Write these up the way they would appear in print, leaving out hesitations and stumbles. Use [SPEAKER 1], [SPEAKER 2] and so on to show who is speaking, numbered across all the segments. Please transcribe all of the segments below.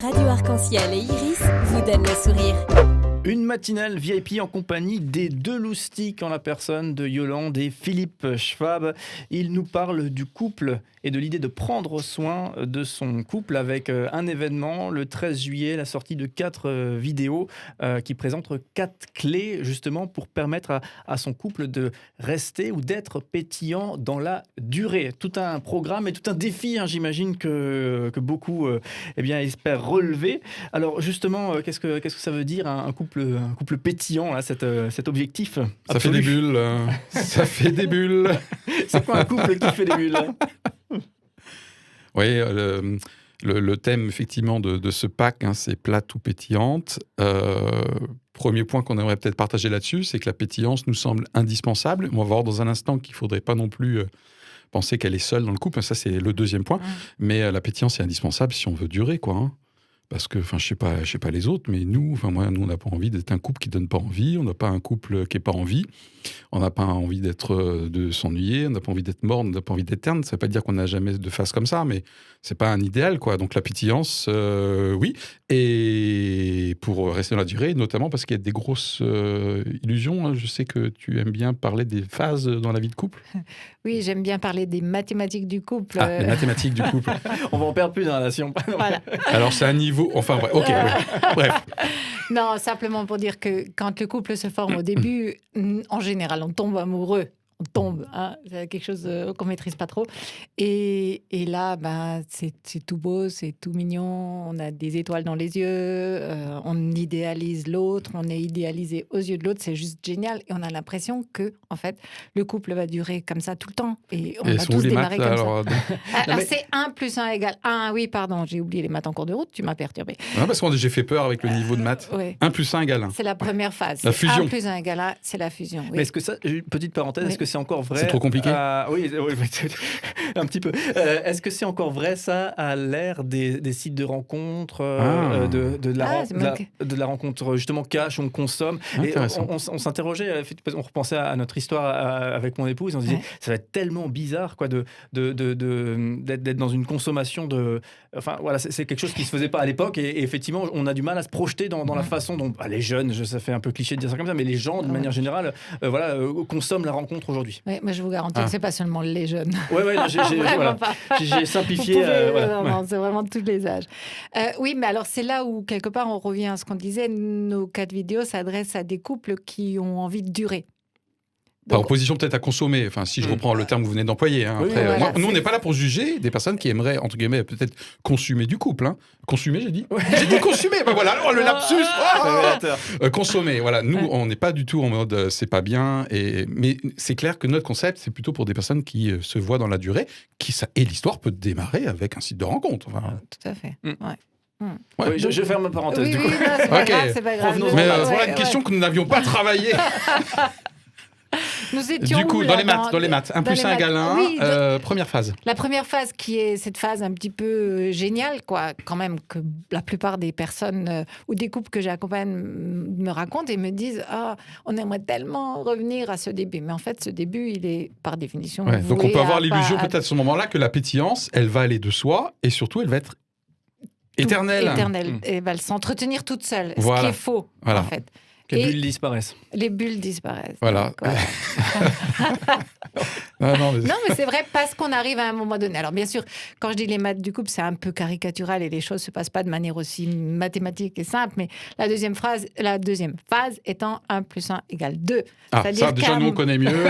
[SPEAKER 1] Radio Arc-en-Ciel et Iris vous donnent le sourire.
[SPEAKER 2] Une matinale VIP en compagnie des deux loustiques en la personne de Yolande et Philippe Schwab. Ils nous parlent du couple et de l'idée de prendre soin de son couple avec un événement le 13 juillet, la sortie de 4 vidéos qui présentent 4 clés justement pour permettre à son couple de rester ou d'être pétillant dans la durée. Tout un programme et tout un défi, j'imagine que beaucoup espèrent relever. Alors justement, qu'est-ce que ça veut dire un couple pétillant, là, cet objectif
[SPEAKER 3] Ça
[SPEAKER 2] absolu.
[SPEAKER 3] fait des bulles. Ça fait des bulles.
[SPEAKER 2] C'est quoi un couple qui fait des bulles?
[SPEAKER 3] Oui, le thème effectivement de ce pack, c'est plate ou pétillante. Premier point qu'on aimerait peut-être partager là-dessus, c'est que la pétillance nous semble indispensable. On va voir dans un instant qu'il ne faudrait pas non plus penser qu'elle est seule dans le couple. Ça, c'est le deuxième point. Mais la pétillance est indispensable si on veut durer, quoi. Parce que, je sais pas les autres, mais nous, on n'a pas envie d'être un couple qui donne pas envie. On n'a pas un couple qui est pas en vie. On n'a pas envie de s'ennuyer. On n'a pas envie d'être mort. On n'a pas envie d'être terne. Ça veut pas dire qu'on n'a jamais de face comme ça, mais c'est pas un idéal, quoi. Donc la pétillance, oui. Et pour rester dans la durée, notamment parce qu'il y a des grosses illusions. Je sais que tu aimes bien parler des phases dans la vie de couple.
[SPEAKER 4] Oui, j'aime bien parler des mathématiques du couple.
[SPEAKER 3] Ah, les mathématiques du couple.
[SPEAKER 2] On va en perdre plus dans la relation.
[SPEAKER 4] Voilà.
[SPEAKER 3] Alors c'est un niveau. Enfin, bref. Ok. Bref.
[SPEAKER 4] Non, simplement pour dire que quand le couple se forme au début, en général, on tombe amoureux. On tombe, c'est quelque chose qu'on ne maîtrise pas trop. Et là, c'est tout beau, c'est tout mignon, on a des étoiles dans les yeux, on idéalise l'autre, on est idéalisé aux yeux de l'autre, c'est juste génial. Et on a l'impression que, en fait, le couple va durer comme ça tout le temps. Et on va tous démarrer comme ça. Alors, c'est 1 plus 1 égale 1. Oui, pardon, j'ai oublié les maths en cours de route, tu m'as perturbé.
[SPEAKER 3] Non, parce que j'ai fait peur avec le niveau de maths.
[SPEAKER 4] Ouais.
[SPEAKER 3] 1 plus 1 égale 1.
[SPEAKER 4] C'est la première phase.
[SPEAKER 3] La fusion.
[SPEAKER 4] 1 plus 1 égale 1, c'est la fusion. Oui.
[SPEAKER 2] Mais est-ce que ça, petite parenthèse, est-ce que c'est encore vrai?
[SPEAKER 3] C'est trop compliqué.
[SPEAKER 2] Oui, un petit peu. Est-ce que c'est encore vrai ça à l'ère des sites de rencontres, de la rencontre justement cash, on consomme. Et on s'interrogeait, on repensait à notre histoire avec mon épouse, on se disait ça va être tellement bizarre quoi d'être dans une consommation de. Enfin voilà, c'est quelque chose qui se faisait pas à l'époque et effectivement on a du mal à se projeter dans la façon dont les jeunes, ça fait un peu cliché de dire ça comme ça, mais les gens de manière générale consomment la rencontre aujourd'hui.
[SPEAKER 4] Oui, mais je vous garantis que c'est pas seulement les jeunes.
[SPEAKER 2] Oui, j'ai simplifié.
[SPEAKER 4] Non, c'est vraiment tous les âges. Oui, mais alors c'est là où quelque part on revient à ce qu'on disait. Nos 4 vidéos s'adressent à des couples qui ont envie de durer.
[SPEAKER 3] Par opposition peut-être à consommer, enfin si je reprends le terme que vous venez d'employer. Nous on n'est pas là pour juger des personnes qui aimeraient, entre guillemets, peut-être consommer du couple. Consommer, j'ai dit J'ai dit consommer, voilà, le lapsus consommer, voilà. Nous, on n'est pas du tout en mode c'est pas bien, mais c'est clair que notre concept, c'est plutôt pour des personnes qui se voient dans la durée, et l'histoire peut démarrer avec un site de rencontre.
[SPEAKER 4] Tout à fait,
[SPEAKER 2] je ferme ma parenthèse, du coup.
[SPEAKER 4] C'est pas grave.
[SPEAKER 3] Mais voilà une question que nous n'avions pas travaillée.
[SPEAKER 4] Nous étions
[SPEAKER 3] du coup, dans les maths, 1 plus 1 égale 1, première phase.
[SPEAKER 4] La première phase qui est cette phase un petit peu géniale, quoi, quand même, que la plupart des personnes ou des couples que j'accompagne me racontent et me disent on aimerait tellement revenir à ce début. Mais en fait, ce début, il est par définition.
[SPEAKER 3] Donc on peut avoir l'illusion peut-être à ce moment-là que la pétillance, elle va aller de soi et surtout, elle va être éternelle.
[SPEAKER 4] Et elle va s'entretenir toute seule, ce qui est faux, en fait.
[SPEAKER 2] Les bulles disparaissent.
[SPEAKER 4] Les bulles disparaissent.
[SPEAKER 3] Voilà.
[SPEAKER 4] Non, mais c'est vrai parce qu'on arrive à un moment donné. Alors bien sûr, quand je dis les maths du couple, c'est un peu caricatural et les choses se passent pas de manière aussi mathématique et simple. Mais la deuxième phase étant 1 plus 1 égale 2.
[SPEAKER 3] Ça déjà nous on connaît mieux.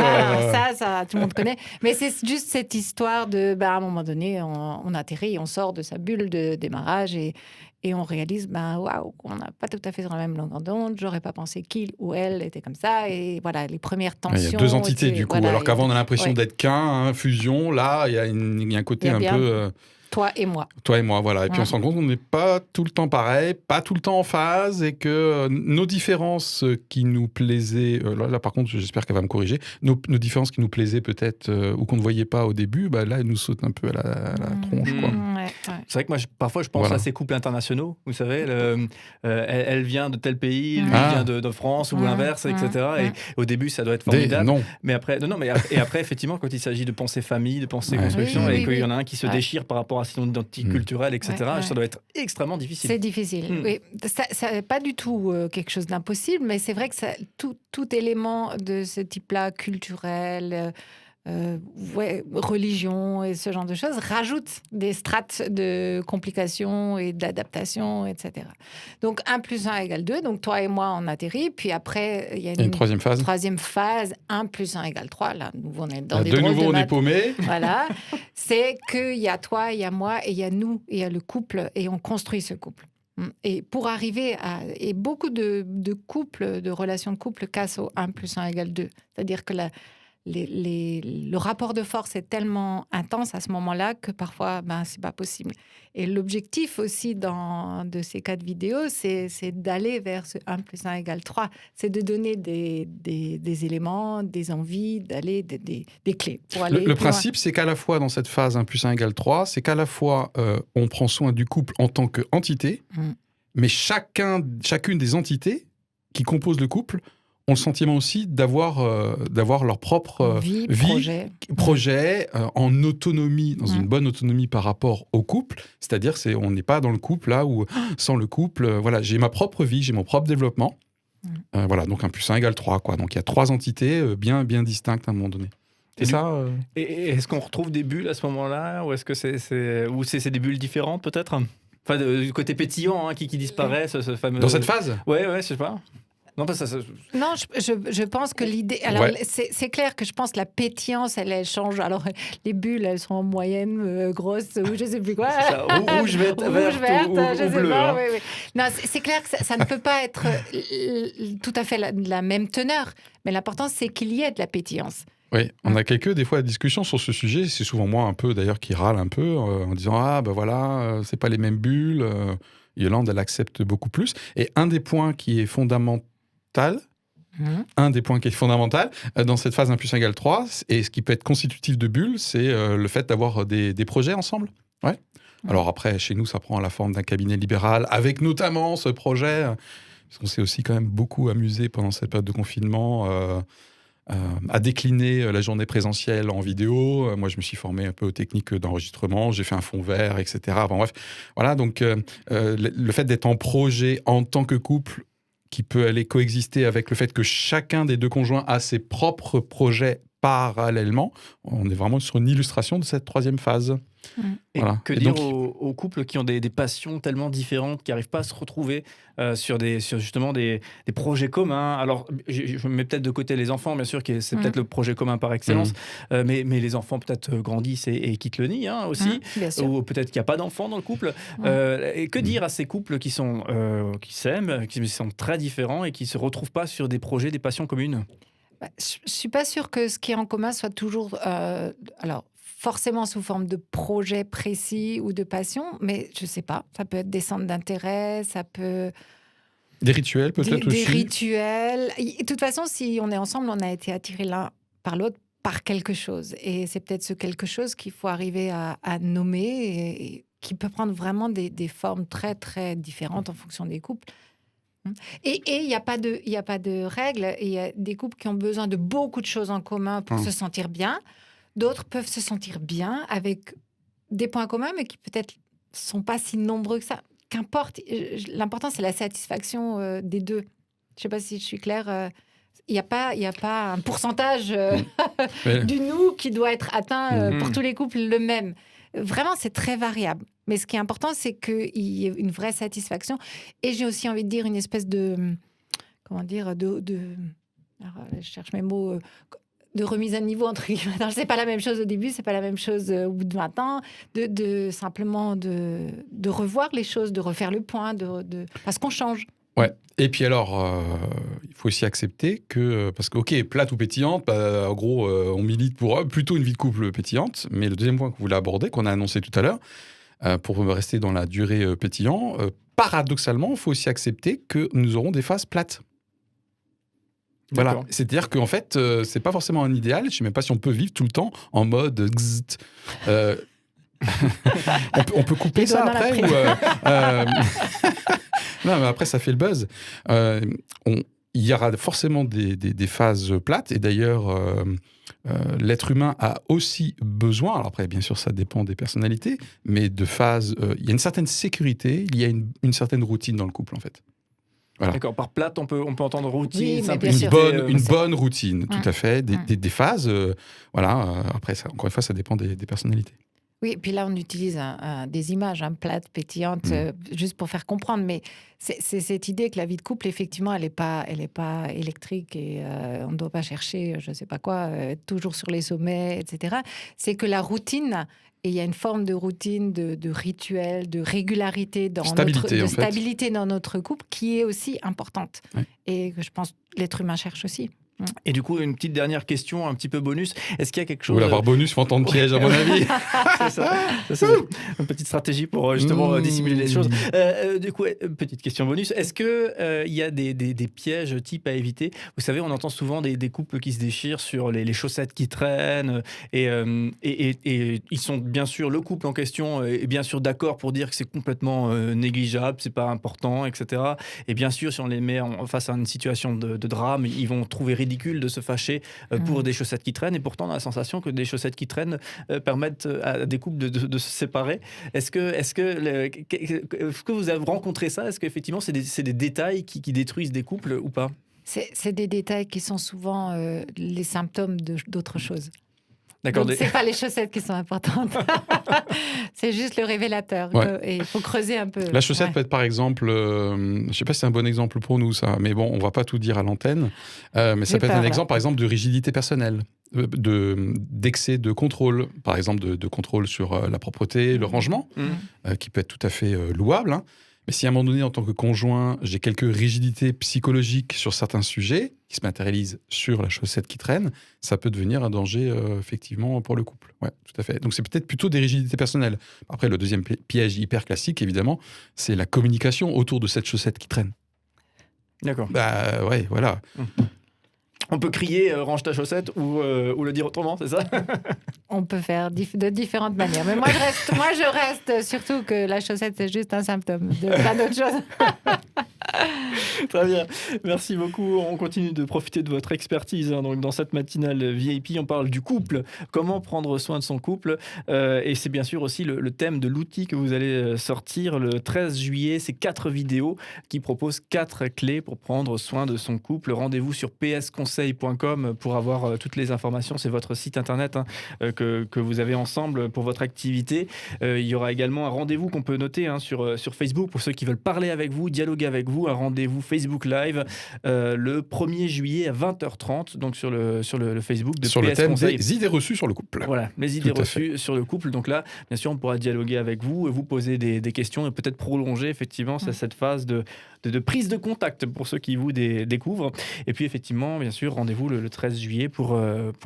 [SPEAKER 4] Ça tout le monde connaît. Mais c'est juste cette histoire de, à un moment donné, on atterrit, on sort de sa bulle de démarrage et on réalise, waouh, on n'a pas tout à fait sur la même longueur d'onde. J'aurais pas pensé qu'il ou elle était comme ça. Et voilà, les premières tensions.
[SPEAKER 3] Il y a 2 entités du coup. Alors qu'avant, on a l'impression d'être qu'un, fusion. Là, il y a un côté un peu.
[SPEAKER 4] Toi et moi.
[SPEAKER 3] Toi et moi, voilà. Et puis on se rend compte qu'on n'est pas tout le temps pareil, pas tout le temps en phase, et que nos différences qui nous plaisaient, là par contre j'espère qu'elle va me corriger, nos différences qui nous plaisaient peut-être ou qu'on ne voyait pas au début, là elles nous sautent un peu à la tronche. Quoi.
[SPEAKER 2] C'est vrai que moi parfois je pense à ces couples internationaux, vous savez, elle vient de tel pays, lui vient de France ou l'inverse, etc. Et au début ça doit être formidable. Mais après, après effectivement quand il s'agit de penser famille, de penser construction, et qu'il y en a un qui se déchire par rapport rapport à son identité culturelle, etc.
[SPEAKER 4] Ouais.
[SPEAKER 2] Ça doit être extrêmement difficile.
[SPEAKER 4] C'est difficile, oui. Ça n'est pas du tout quelque chose d'impossible, mais c'est vrai que tout élément de ce type-là, culturel, religion et ce genre de choses, rajoute des strates de complications et d'adaptation, etc. Donc 1 + 1 = 2, donc toi et moi on atterrit, puis après il y a
[SPEAKER 3] une troisième phase.
[SPEAKER 4] 1 + 1 = 3, là nouveau on est dans des
[SPEAKER 3] De
[SPEAKER 4] drôles
[SPEAKER 3] nouveau
[SPEAKER 4] de
[SPEAKER 3] on est
[SPEAKER 4] maths.
[SPEAKER 3] paumé.
[SPEAKER 4] Voilà, c'est qu'il y a toi, il y a moi, et il y a nous, et il y a le couple, et on construit ce couple. Et pour arriver à... Et beaucoup de couples, de relations de couple cassent au 1 + 1 = 2. C'est-à-dire que le rapport de force est tellement intense à ce moment-là que parfois, c'est pas possible. Et l'objectif aussi de ces 4 vidéos, c'est d'aller vers ce 1 + 1 = 3. C'est de donner des éléments, des envies, d'aller des clés pour aller
[SPEAKER 3] Le
[SPEAKER 4] plus loin.
[SPEAKER 3] principe, c'est qu'à la fois dans cette phase 1 + 1 = 3, c'est qu'à la fois on prend soin du couple en tant qu'entité, mais chacune des entités qui composent le couple ont le sentiment aussi d'avoir leur propre
[SPEAKER 4] vie,
[SPEAKER 3] projet en autonomie, dans une bonne autonomie par rapport au couple. C'est-à-dire, on n'est pas dans le couple là où, sans le couple, voilà, j'ai ma propre vie, j'ai mon propre développement. Voilà, donc 1 + 1 = 3, quoi. Donc il y a 3 entités bien distinctes à un moment donné.
[SPEAKER 2] Et est-ce qu'on retrouve des bulles à ce moment-là, ou est-ce que c'est des bulles différentes peut-être? Enfin, du côté pétillant qui disparaît, ce fameux...
[SPEAKER 3] Dans cette phase?
[SPEAKER 2] Ouais, je sais pas. Non,
[SPEAKER 4] non, je pense que l'idée... Alors, c'est clair que je pense que la pétillance, elle change. Alors, les bulles, elles sont en moyenne, grosses, ou je sais plus quoi.
[SPEAKER 2] C'est ça, rouge, verte,
[SPEAKER 4] je sais
[SPEAKER 2] bleu.
[SPEAKER 4] Pas, oui. Non, c'est clair que ça ne peut pas être tout à fait la même teneur. Mais l'important, c'est qu'il y ait de la pétillance.
[SPEAKER 3] Oui, on a des fois, discussions sur ce sujet. C'est souvent moi un peu, d'ailleurs, qui râle un peu en disant « voilà, c'est pas les mêmes bulles. » Yolande, elle accepte beaucoup plus. Et un des points qui est fondamental dans cette phase 1 + 1 = 3, et ce qui peut être constitutif de bulles, c'est le fait d'avoir des projets ensemble. Ouais. Alors après, chez nous, ça prend la forme d'un cabinet libéral, avec notamment ce projet, parce qu'on s'est aussi quand même beaucoup amusé pendant cette période de confinement à décliner la journée présentielle en vidéo. Moi, je me suis formé un peu aux techniques d'enregistrement, j'ai fait un fond vert, etc. Bon, bref, voilà, donc le fait d'être en projet en tant que couple, qui peut aller coexister avec le fait que chacun des 2 conjoints a ses propres projets parallèlement, on est vraiment sur une illustration de cette 3e phase.
[SPEAKER 2] Et
[SPEAKER 3] voilà.
[SPEAKER 2] Que dire aux couples qui ont des passions tellement différentes, qui n'arrivent pas à se retrouver sur justement des projets communs? Alors, je mets peut-être de côté les enfants, bien sûr, c'est peut-être le projet commun par excellence, mais les enfants peut-être grandissent et quittent le nid aussi, ou peut-être qu'il n'y a pas d'enfants dans le couple. Et que dire à ces couples qui s'aiment, qui sont très différents et qui ne se retrouvent pas sur des projets, des passions communes?
[SPEAKER 4] Je ne suis pas sûre que ce qui est en commun soit toujours... forcément sous forme de projet précis ou de passion, mais je ne sais pas. Ça peut être des centres d'intérêt, ça peut...
[SPEAKER 3] Des rituels peut-être aussi.
[SPEAKER 4] Des rituels. De toute façon, si on est ensemble, on a été attirés l'un par l'autre par quelque chose. Et c'est peut-être ce quelque chose qu'il faut arriver à nommer et qui peut prendre vraiment des formes très, très différentes en fonction des couples. Et il n'y a pas de règles. Il y a des couples qui ont besoin de beaucoup de choses en commun pour se sentir bien. D'autres peuvent se sentir bien avec des points communs, mais qui peut-être ne sont pas si nombreux que ça. Qu'importe, l'important, c'est la satisfaction des 2. Je ne sais pas si je suis claire. Il n'y a pas un pourcentage du nous qui doit être atteint pour tous les couples le même. Vraiment, c'est très variable. Mais ce qui est important, c'est qu'il y ait une vraie satisfaction. Et j'ai aussi envie de dire une espèce de... Comment dire alors, je cherche mes mots... de remise à niveau, entre guillemets. C'est pas la même chose au début, c'est pas la même chose au bout de 20 ans. Simplement de revoir les choses, de refaire le point, parce qu'on change.
[SPEAKER 3] Ouais. Et puis alors, il faut aussi accepter que... Parce que, OK, plate ou pétillante, en gros, on milite pour plutôt une vie de couple pétillante. Mais le deuxième point que vous voulez aborder, qu'on a annoncé tout à l'heure, pour rester dans la durée pétillant, paradoxalement, il faut aussi accepter que nous aurons des phases plates. Voilà, c'est-à-dire qu'en fait, c'est pas forcément un idéal. Je sais même pas si on peut vivre tout le temps en mode gzt. On peut couper ça après ou non, mais après ça fait le buzz. Il il y aura forcément des phases plates. Et d'ailleurs, l'être humain a aussi besoin, alors après, bien sûr, ça dépend des personnalités, mais de phases... il y a une certaine sécurité, il y a une certaine routine dans le couple, en fait. Voilà.
[SPEAKER 2] D'accord, par plate, on peut entendre routine,
[SPEAKER 4] Oui, mais
[SPEAKER 2] simplicité.
[SPEAKER 3] Une bonne routine, tout à fait. Des phases, après, ça, encore une fois, ça dépend des personnalités.
[SPEAKER 4] Oui, puis là, on utilise des images plates, pétillantes, juste pour faire comprendre. Mais c'est cette idée que la vie de couple, effectivement, elle n'est pas électrique et on ne doit pas chercher, je ne sais pas quoi, toujours sur les sommets, etc. C'est que la routine, et il y a une forme de routine, de rituel, de régularité, stabilité dans notre couple qui est aussi importante.
[SPEAKER 3] Ouais.
[SPEAKER 4] Et que je pense l'être humain cherche aussi.
[SPEAKER 2] Et du coup, une petite dernière question, un petit peu bonus. Est-ce qu'il y a quelque chose...
[SPEAKER 3] Vous voulez avoir bonus, fantôme piège, à mon avis.
[SPEAKER 2] C'est ça. Une petite stratégie pour justement dissimuler les choses. Du coup, petite question bonus. Est-ce qu'il y a des pièges types à éviter? Vous savez, on entend souvent des couples qui se déchirent sur les chaussettes qui traînent. Et ils sont bien sûr, le couple en question est bien sûr d'accord pour dire que c'est complètement négligeable, c'est pas important, etc. Et bien sûr, si on les met face à une situation de drame, ils vont trouver ridicule de se fâcher pour des chaussettes qui traînent, et pourtant on a la sensation que des chaussettes qui traînent permettent à des couples de se séparer. Est-ce que vous avez rencontré ça? Est-ce qu'effectivement c'est des détails qui détruisent des couples ou pas?
[SPEAKER 4] C'est des détails qui sont souvent les symptômes d'autres choses.
[SPEAKER 2] D'accord.
[SPEAKER 4] Donc, c'est pas les chaussettes qui sont importantes. C'est juste le révélateur.
[SPEAKER 3] Ouais.
[SPEAKER 4] Et il faut creuser un peu.
[SPEAKER 3] La chaussette peut être, par exemple, je sais pas si c'est un bon exemple pour nous, ça, mais bon, on va pas tout dire à l'antenne. Mais ça peut être un exemple, par exemple, de rigidité personnelle, d'excès de contrôle, par exemple, de contrôle sur la propreté, le rangement, qui peut être tout à fait louable. Hein. Mais si à un moment donné, en tant que conjoint, j'ai quelques rigidités psychologiques sur certains sujets qui se matérialisent sur la chaussette qui traîne, ça peut devenir un danger, effectivement, pour le couple. Ouais, tout à fait. Donc, c'est peut-être plutôt des rigidités personnelles. Après, le deuxième piège hyper classique, évidemment, c'est la communication autour de cette chaussette qui traîne.
[SPEAKER 2] D'accord.
[SPEAKER 3] Bah, ouais, voilà.
[SPEAKER 2] On peut crier range ta chaussette ou le dire autrement, c'est ça?
[SPEAKER 4] On peut faire de différentes manières. Mais moi, je reste surtout que la chaussette, c'est juste un symptôme de plein d'autres choses.
[SPEAKER 2] Très bien. Merci beaucoup. On continue de profiter de votre expertise. Donc, dans cette matinale VIP, on parle du couple. Comment prendre soin de son couple. Et c'est bien sûr aussi le thème de l'outil que vous allez sortir le 13 juillet. C'est 4 vidéos qui proposent 4 clés pour prendre soin de son couple. Rendez-vous sur psconseil.com pour avoir toutes les informations. C'est votre site internet que vous avez ensemble pour votre activité. Il y aura également un rendez-vous qu'on peut noter sur Facebook pour ceux qui veulent parler avec vous, dialoguer avec vous. Un rendez-vous Facebook Live le 1er juillet à 20h30, donc sur le Facebook de
[SPEAKER 3] sur
[SPEAKER 2] PS
[SPEAKER 3] le thème
[SPEAKER 2] Conseil.
[SPEAKER 3] des idées reçues sur le couple.
[SPEAKER 2] Voilà, les idées reçues sur le couple. Donc là, bien sûr, on pourra dialoguer avec vous et vous poser des questions et peut-être prolonger effectivement cette phase de prise de contact pour ceux qui vous découvrent. Et puis effectivement, bien sûr, rendez-vous le 13 juillet pour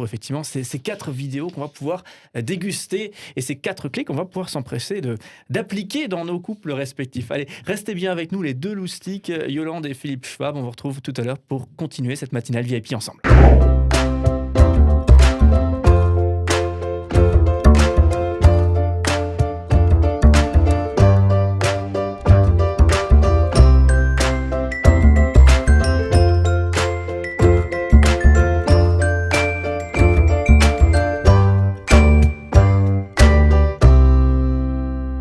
[SPEAKER 2] effectivement ces 4 vidéos qu'on va pouvoir déguster et ces 4 clés qu'on va pouvoir s'empresser d'appliquer dans nos couples respectifs. Allez, restez bien avec nous, les deux loustiques, Yolande et Philippe Schwab. On vous retrouve tout à l'heure pour continuer cette matinale VIP ensemble.